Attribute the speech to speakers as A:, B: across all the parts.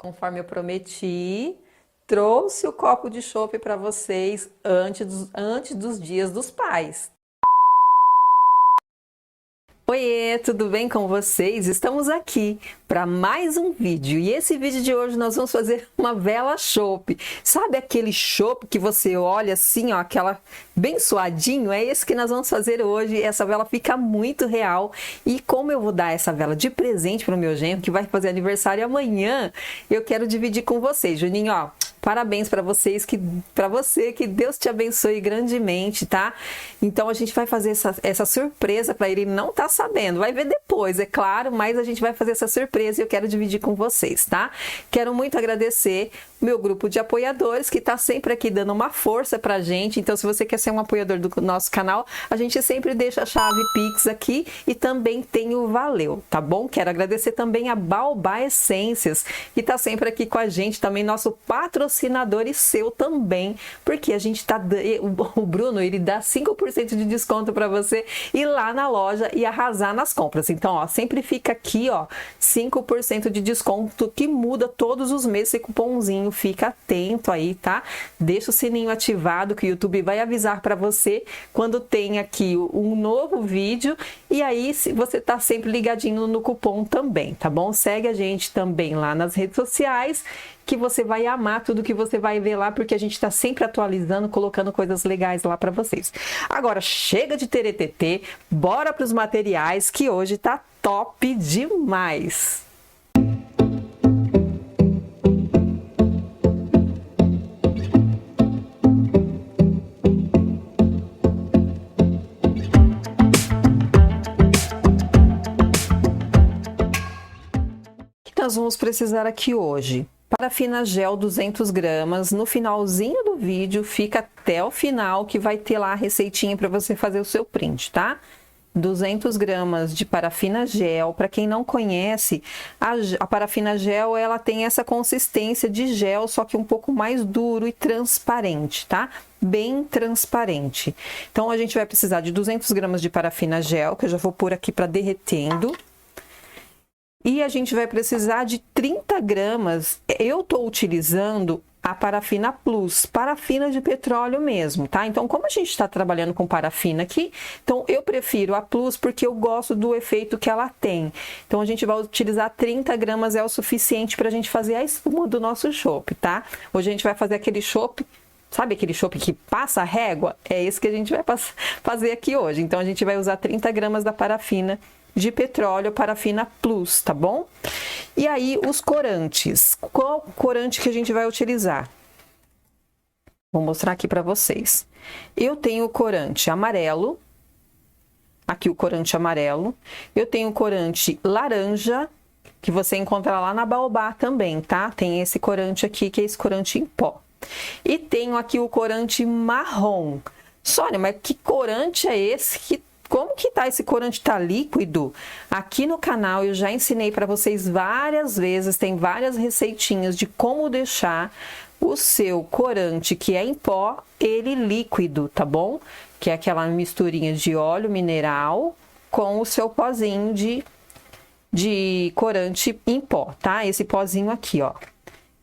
A: Conforme eu prometi, trouxe o copo de chopp para vocês antes dos dias dos pais. Oiê, tudo bem com vocês? Estamos aqui para mais um vídeo e esse vídeo de hoje nós vamos fazer uma vela chopp. Sabe aquele chopp que você olha assim, ó, aquela bem suadinho? É esse que nós vamos fazer hoje. Essa vela fica muito real e como eu vou dar essa vela de presente para o meu genro que vai fazer aniversário amanhã, eu quero dividir com vocês. Juninho, ó, parabéns para vocês, para você, que Deus te abençoe grandemente, tá? Então a gente vai fazer essa surpresa para ele não tá sabendo, vai ver depois, é claro, mas a gente vai fazer essa surpresa e eu quero dividir com vocês, tá? Quero muito agradecer meu grupo de apoiadores que tá sempre aqui dando uma força pra gente. Então, se você quer ser um apoiador do nosso canal, a gente sempre deixa a chave Pix aqui e também tem o Valeu, tá bom? Quero agradecer também a Baobá Essências, que tá sempre aqui com a gente, também nosso patrocinador e seu também, porque a gente tá, o Bruno, ele dá 5% de desconto para você ir lá na loja e arrasar nas compras. Então, ó, sempre fica aqui, ó, 5% de desconto que muda todos os meses esse cupomzinho. Fica atento aí, tá? Deixa o sininho ativado que o YouTube vai avisar para você quando tem aqui um novo vídeo e aí você tá sempre ligadinho no cupom também, tá bom? Segue a gente também lá nas redes sociais que você vai amar tudo que você vai ver lá, porque a gente está sempre atualizando, colocando coisas legais lá para vocês. Agora, chega de teretetê, bora para os materiais que hoje tá top demais! Nós vamos precisar aqui hoje. Parafina gel 200 gramas, no finalzinho do vídeo, fica até o final que vai ter lá a receitinha para você fazer o seu print, tá? 200 gramas de parafina gel. Para quem não conhece, a parafina gel, ela tem essa consistência de gel, só que um pouco mais duro e transparente, tá? Bem transparente. Então, a gente vai precisar de 200 gramas de parafina gel, que eu já vou pôr aqui para derretendo. E a gente vai precisar de 30 gramas, eu estou utilizando a parafina plus, parafina de petróleo mesmo, tá? Então, como a gente está trabalhando com parafina aqui, então eu prefiro a plus porque eu gosto do efeito que ela tem. Então, a gente vai utilizar 30 gramas, é o suficiente para a gente fazer a espuma do nosso chopp, tá? Hoje a gente vai fazer aquele chopp, sabe aquele chopp que passa a régua? É esse que a gente vai fazer aqui hoje. Então, a gente vai usar 30 gramas da parafina de petróleo, parafina plus, tá bom? E aí, os corantes. Qual corante que a gente vai utilizar? Vou mostrar aqui para vocês. Eu tenho o corante amarelo. Aqui o corante amarelo. Eu tenho o corante laranja, que você encontra lá na Baobá também, tá? Tem esse corante aqui, que é esse corante em pó. E tenho aqui o corante marrom. Sônia, mas que corante é esse? Como que tá esse corante? Tá líquido? Aqui no canal eu já ensinei para vocês várias vezes, tem várias receitinhas de como deixar o seu corante que é em pó, ele líquido, tá bom? Que é aquela misturinha de óleo mineral com o seu pozinho de corante em pó, tá? Esse pozinho aqui, ó.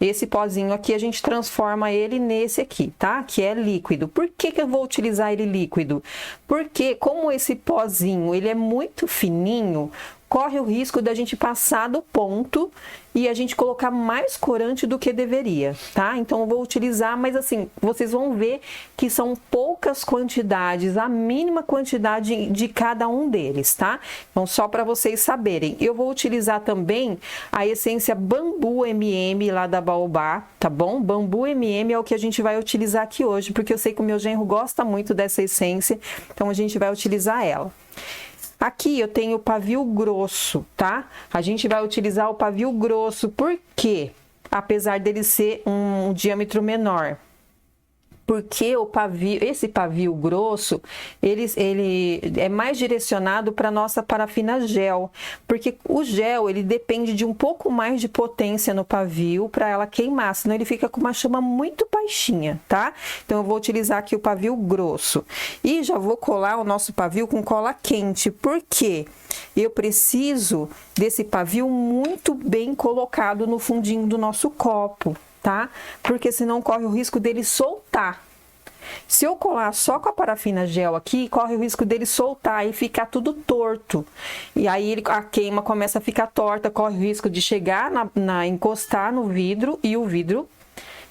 A: Esse pozinho aqui, a gente transforma ele nesse aqui, tá? Que é líquido. Por que que eu vou utilizar ele líquido? Porque como esse pozinho, ele é muito fininho, corre o risco da gente passar do ponto e a gente colocar mais corante do que deveria, tá? Então, eu vou utilizar, mas assim, vocês vão ver que são poucas quantidades, a mínima quantidade de cada um deles, tá? Então, só para vocês saberem. Eu vou utilizar também a essência Bambu MM lá da Baobá, tá bom? Bambu MM é o que a gente vai utilizar aqui hoje, porque eu sei que o meu genro gosta muito dessa essência, então a gente vai utilizar ela. Aqui eu tenho o pavio grosso, tá? A gente vai utilizar o pavio grosso, por quê? Apesar dele ser um diâmetro menor. porque esse pavio grosso, ele é mais direcionado para nossa parafina gel, porque o gel, ele depende de um pouco mais de potência no pavio para ela queimar, senão ele fica com uma chama muito baixinha, tá? Então eu vou utilizar aqui o pavio grosso e já vou colar o nosso pavio com cola quente, porque eu preciso desse pavio muito bem colocado no fundinho do nosso copo, tá? Porque senão corre o risco dele soltar. Se eu colar só com a parafina gel aqui, corre o risco dele soltar e ficar tudo torto. E aí a queima começa a ficar torta, corre o risco de chegar encostar no vidro e o vidro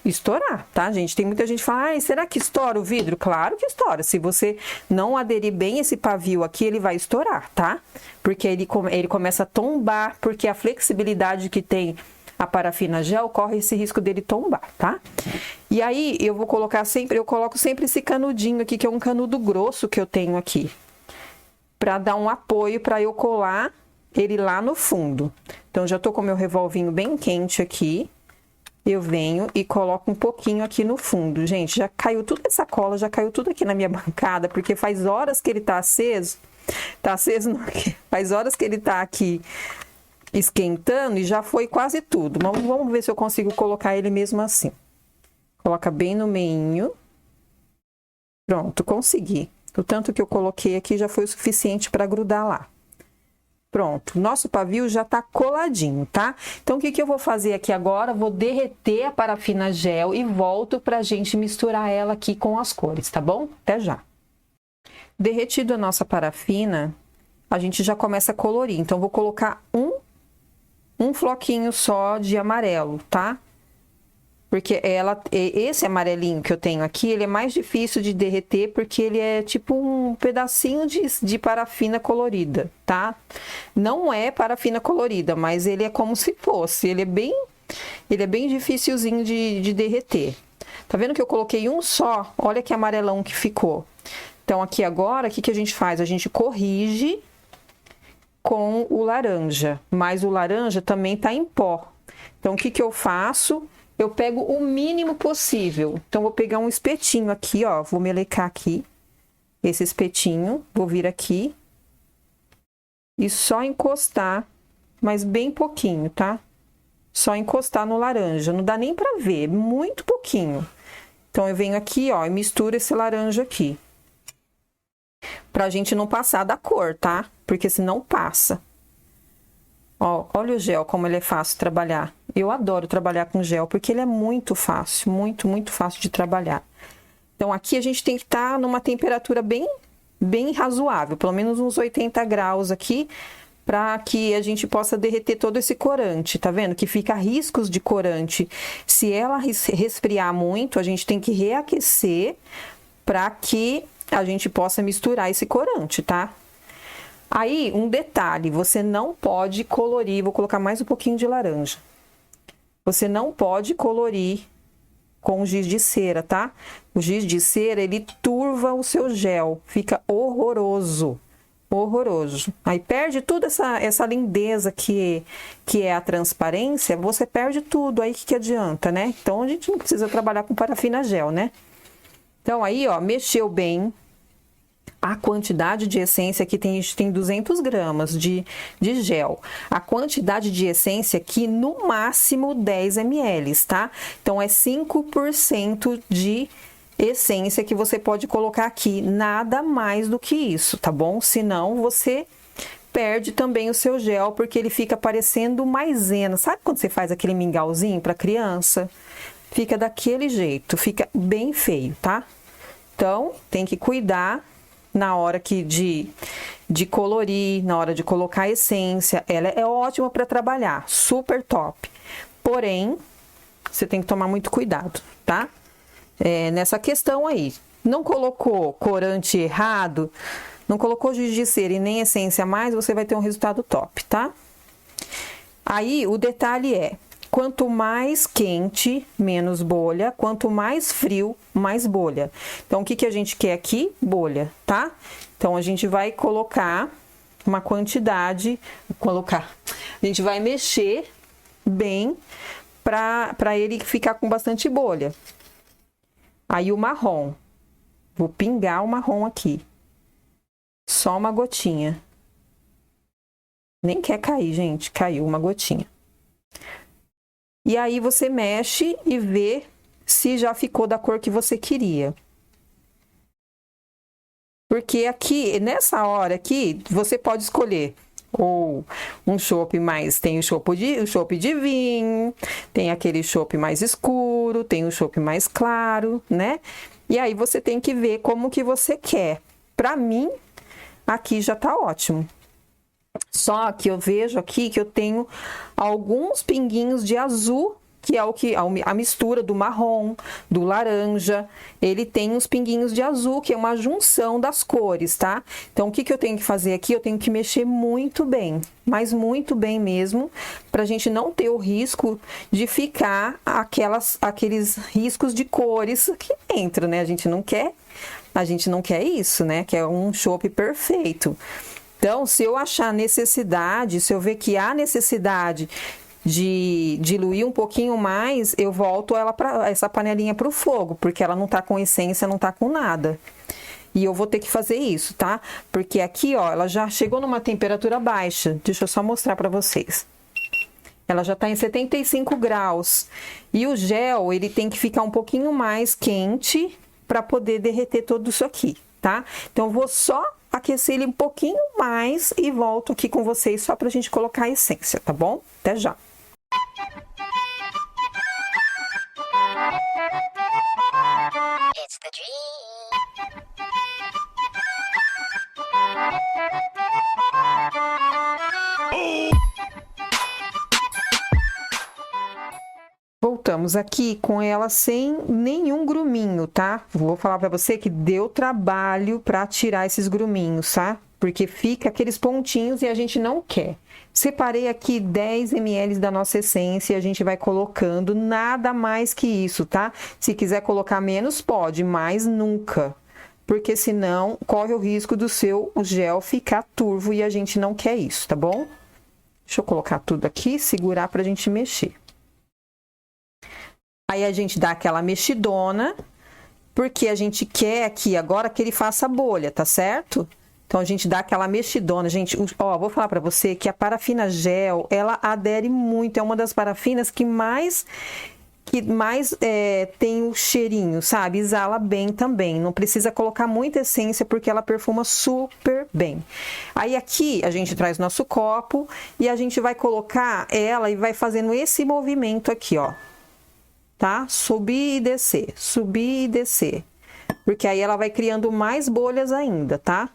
A: estourar, tá, gente? Tem muita gente que fala, será que estoura o vidro? Claro que estoura. Se você não aderir bem esse pavio aqui, ele vai estourar, tá? Porque ele começa a tombar, porque a flexibilidade que tem a parafina gel, corre esse risco dele tombar, tá? E aí, eu coloco sempre esse canudinho aqui, que é um canudo grosso que eu tenho aqui, pra dar um apoio pra eu colar ele lá no fundo. Então, já tô com o meu revolvinho bem quente aqui, eu venho e coloco um pouquinho aqui no fundo. Gente, já caiu tudo essa cola, já caiu tudo aqui na minha bancada, porque faz horas que ele tá aceso, faz horas que ele tá aqui esquentando e já foi quase tudo. Mas vamos ver se eu consigo colocar ele mesmo assim. Coloca bem no meinho. Pronto, consegui. O tanto que eu coloquei aqui já foi o suficiente para grudar lá. Pronto, nosso pavio já tá coladinho, tá? Então, o que eu vou fazer aqui agora? Vou derreter a parafina gel e volto pra gente misturar ela aqui com as cores, tá bom? Até já. Derretido a nossa parafina, a gente já começa a colorir. Então, vou colocar um floquinho só de amarelo, tá? Porque esse amarelinho que eu tenho aqui, ele é mais difícil de derreter, porque ele é tipo um pedacinho de parafina colorida, tá? Não é parafina colorida, mas ele é como se fosse, ele é bem dificilzinho de derreter. Tá vendo que eu coloquei um só? Olha que amarelão que ficou. Então, aqui agora, o que a gente faz? A gente corrige com o laranja, mas o laranja também tá em pó. Então, o que eu faço? Eu pego o mínimo possível. Então, vou pegar um espetinho aqui, ó, vou melecar aqui, esse espetinho, vou vir aqui e só encostar, mas bem pouquinho, tá? Só encostar no laranja, não dá nem pra ver, muito pouquinho. Então, eu venho aqui, ó, e misturo esse laranja aqui. Pra gente não passar da cor, tá? Porque senão passa. Ó, olha o gel, como ele é fácil de trabalhar. Eu adoro trabalhar com gel, porque ele é muito fácil, muito fácil de trabalhar. Então, aqui a gente tem que estar numa temperatura bem razoável, pelo menos uns 80 graus aqui, para que a gente possa derreter todo esse corante, tá vendo? Que fica riscos de corante. Se ela resfriar muito, a gente tem que reaquecer para que a gente possa misturar esse corante, tá? Aí, um detalhe, você não pode colorir, vou colocar mais um pouquinho de laranja. Você não pode colorir com giz de cera, tá? O giz de cera, ele turva o seu gel, fica horroroso, horroroso. Aí perde toda essa lindeza que é a transparência, você perde tudo, aí que adianta, né? Então, a gente não precisa trabalhar com parafina gel, né? Então, aí, ó, mexeu bem. A quantidade de essência aqui tem 200 gramas de gel. A quantidade de essência aqui, no máximo 10 ml, tá? Então, é 5% de essência que você pode colocar aqui. Nada mais do que isso, tá bom? Senão, você perde também o seu gel, porque ele fica parecendo maisena. Sabe quando você faz aquele mingauzinho para criança? Fica daquele jeito, fica bem feio, tá? Então, tem que cuidar na hora de colorir, na hora de colocar a essência. Ela é ótima para trabalhar, super top. Porém, você tem que tomar muito cuidado, tá? Nessa questão aí. Não colocou corante errado, não colocou giz de cera e nem essência a mais, você vai ter um resultado top, tá? Aí, o detalhe é, quanto mais quente, menos bolha. Quanto mais frio, mais bolha. Então, o que a gente quer aqui? Bolha, tá? Então, a gente vai colocar uma quantidade, a gente vai mexer bem para ele ficar com bastante bolha. Aí o marrom. Vou pingar o marrom aqui. Só uma gotinha. Nem quer cair, gente. Caiu uma gotinha. E aí você mexe e vê se já ficou da cor que você queria. Porque aqui, nessa hora aqui, você pode escolher ou um chopp mais, tem o chopp de vinho, tem aquele chopp mais escuro, tem o chopp mais claro, né? E aí você tem que ver como que você quer. Pra mim, aqui já tá ótimo. Só que eu vejo aqui que eu tenho alguns pinguinhos de azul, que é o que a mistura do marrom, do laranja. Ele tem uns pinguinhos de azul, que é uma junção das cores, tá? Então, o que que eu tenho que fazer aqui? Eu tenho que mexer muito bem, mas muito bem mesmo, pra gente não ter o risco de ficar aqueles riscos de cores que entram, né? A gente não quer isso, né? Que é um chopp perfeito. Então, se eu achar necessidade, se eu ver que há necessidade de diluir um pouquinho mais, eu volto essa panelinha para o fogo, porque ela não tá com essência, não tá com nada. E eu vou ter que fazer isso, tá? Porque aqui, ó, ela já chegou numa temperatura baixa. Deixa eu só mostrar para vocês. Ela já tá em 75 graus. E o gel, ele tem que ficar um pouquinho mais quente para poder derreter tudo isso aqui, tá? Então, eu vou só aquecer ele um pouquinho mais e volto aqui com vocês só pra gente colocar a essência, tá bom? Até já! It's the dream. Voltamos aqui com ela sem nenhum gruminho, tá? Vou falar pra você que deu trabalho pra tirar esses gruminhos, tá? Porque fica aqueles pontinhos e a gente não quer. Separei aqui 10 ml da nossa essência e a gente vai colocando, nada mais que isso, tá? Se quiser colocar menos, pode, mas nunca. Porque senão corre o risco do seu gel ficar turvo e a gente não quer isso, tá bom? Deixa eu colocar tudo aqui, segurar pra gente mexer. Aí a gente dá aquela mexidona, porque a gente quer aqui agora que ele faça bolha, tá certo? Então a gente dá aquela mexidona, gente, ó, vou falar pra você que a parafina gel, ela adere muito, é uma das parafinas que mais tem o cheirinho, sabe? Exala bem também, não precisa colocar muita essência porque ela perfuma super bem. Aí aqui a gente traz nosso copo e a gente vai colocar ela e vai fazendo esse movimento aqui, ó. Tá? Subir e descer, porque aí ela vai criando mais bolhas ainda, tá?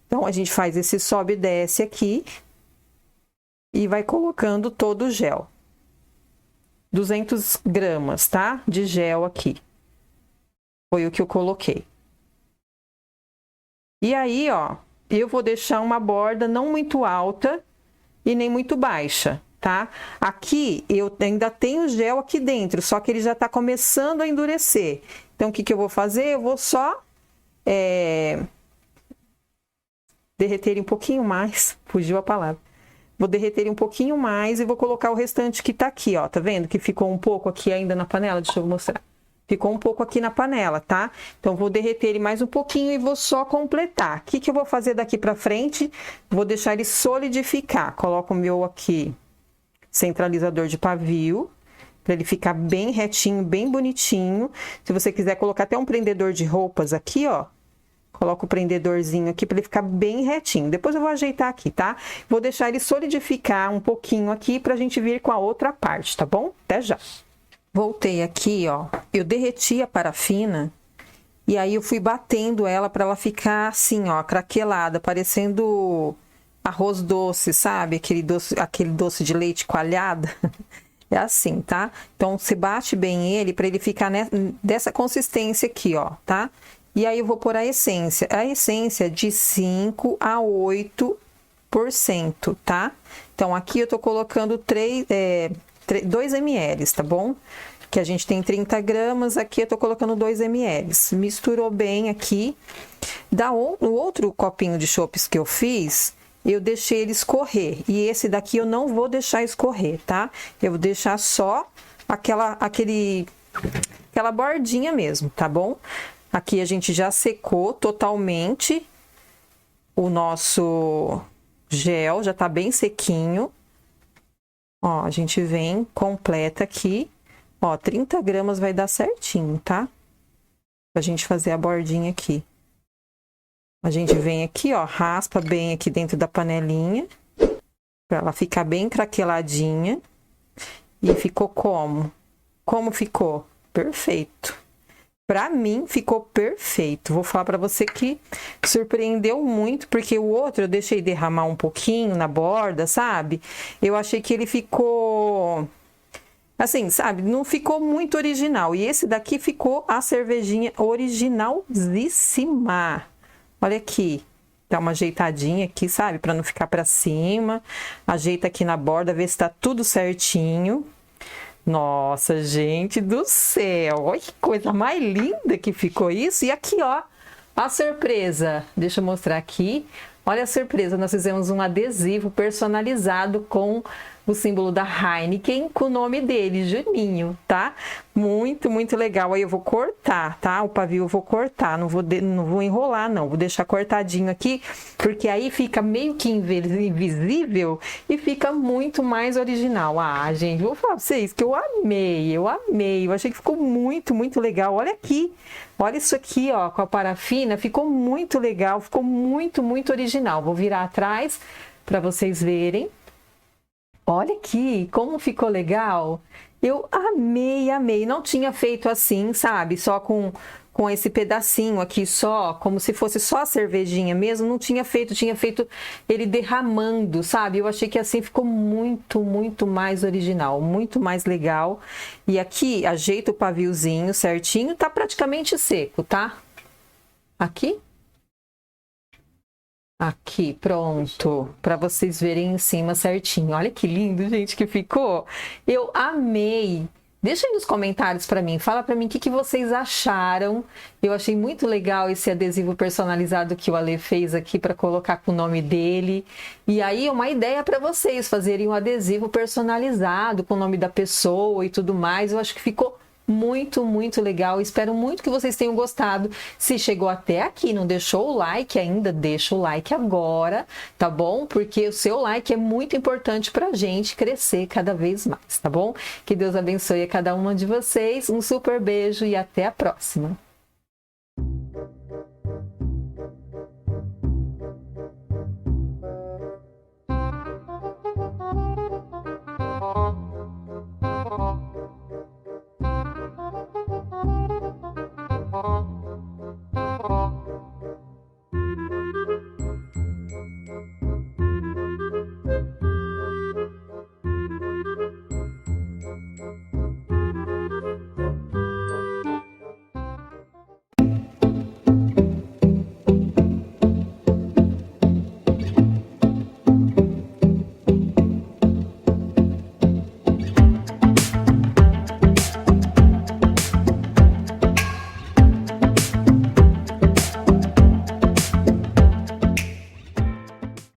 A: Então, a gente faz esse sobe e desce aqui e vai colocando todo o gel. 200 gramas, tá? De gel aqui. Foi o que eu coloquei. E aí, ó, eu vou deixar uma borda não muito alta e nem muito baixa. Tá? Aqui eu ainda tenho gel aqui dentro, só que ele já tá começando a endurecer. Então, o que que eu vou fazer? Eu vou só derreter ele um pouquinho mais, fugiu a palavra. Vou derreter ele um pouquinho mais e vou colocar o restante que tá aqui, ó, tá vendo? Que ficou um pouco aqui ainda na panela, deixa eu mostrar. Ficou um pouco aqui na panela, tá? Então, vou derreter ele mais um pouquinho e vou só completar. O que que eu vou fazer daqui pra frente? Vou deixar ele solidificar. Coloco o meu aqui centralizador de pavio, para ele ficar bem retinho, bem bonitinho. Se você quiser colocar até um prendedor de roupas aqui, ó, coloca o prendedorzinho aqui para ele ficar bem retinho. Depois eu vou ajeitar aqui, tá? Vou deixar ele solidificar um pouquinho aqui pra gente vir com a outra parte, tá bom? Até já. Voltei aqui, ó, eu derreti a parafina e aí eu fui batendo ela para ela ficar assim, ó, craquelada, parecendo arroz doce, sabe? Aquele doce de leite coalhado. É assim, tá? Então, você bate bem ele para ele ficar dessa consistência aqui, ó, tá? E aí, eu vou pôr a essência. A essência de 5 a 8%, tá? Então, aqui eu tô colocando 2 ml, tá bom? Que a gente tem 30 gramas, aqui eu tô colocando 2 ml. Misturou bem aqui. O outro copinho de chopps que eu fiz, eu deixei ele escorrer. E esse daqui eu não vou deixar escorrer, tá? Eu vou deixar só aquela bordinha mesmo, tá bom? Aqui a gente já secou totalmente o nosso gel, já tá bem sequinho. Ó, a gente vem, completa aqui. Ó, 30 gramas vai dar certinho, tá? Pra gente fazer a bordinha aqui. A gente vem aqui, ó, raspa bem aqui dentro da panelinha. Pra ela ficar bem craqueladinha. E ficou como? Como ficou? Perfeito. Pra mim, ficou perfeito. Vou falar pra você que surpreendeu muito, porque o outro eu deixei derramar um pouquinho na borda, sabe? Eu achei que ele ficou... assim, sabe? Não ficou muito original. E esse daqui ficou a cervejinha originalzíssima. Olha aqui. Dá uma ajeitadinha aqui, sabe? Pra não ficar pra cima. Ajeita aqui na borda, vê se tá tudo certinho. Nossa, gente do céu! Olha que coisa mais linda que ficou isso. E aqui, ó, a surpresa. Deixa eu mostrar aqui. Olha a surpresa, nós fizemos um adesivo personalizado com o símbolo da Heineken, com o nome dele, Juninho, tá? Muito, muito legal. Aí eu vou cortar, tá? O pavio eu vou cortar, não vou enrolar, não. Vou deixar cortadinho aqui, porque aí fica meio que invisível e fica muito mais original. Ah, gente, vou falar pra vocês que eu amei, eu amei. Eu achei que ficou muito, muito legal. Olha aqui. Olha isso aqui, ó, com a parafina, ficou muito legal, ficou muito, muito original. Vou virar atrás para vocês verem. Olha aqui, como ficou legal. Eu amei, amei. Não tinha feito assim, sabe? Só com esse pedacinho aqui só, como se fosse só a cervejinha mesmo. Não tinha feito, tinha feito ele derramando, sabe? Eu achei que assim ficou muito, muito mais original, muito mais legal. E aqui, ajeita o paviozinho certinho, tá praticamente seco, tá? Aqui. Aqui, pronto, para vocês verem em cima certinho. Olha que lindo, gente, que ficou. Eu amei. Deixa aí nos comentários para mim, fala para mim o que vocês acharam. Eu achei muito legal esse adesivo personalizado que o Ale fez aqui para colocar com o nome dele. E aí, uma ideia para vocês fazerem um adesivo personalizado com o nome da pessoa e tudo mais. Eu acho que ficou muito, muito legal. Espero muito que vocês tenham gostado. Se chegou até aqui, não deixou o like ainda, deixa o like agora, tá bom? Porque o seu like é muito importante pra gente crescer cada vez mais, tá bom? Que Deus abençoe a cada uma de vocês. Um super beijo e até a próxima.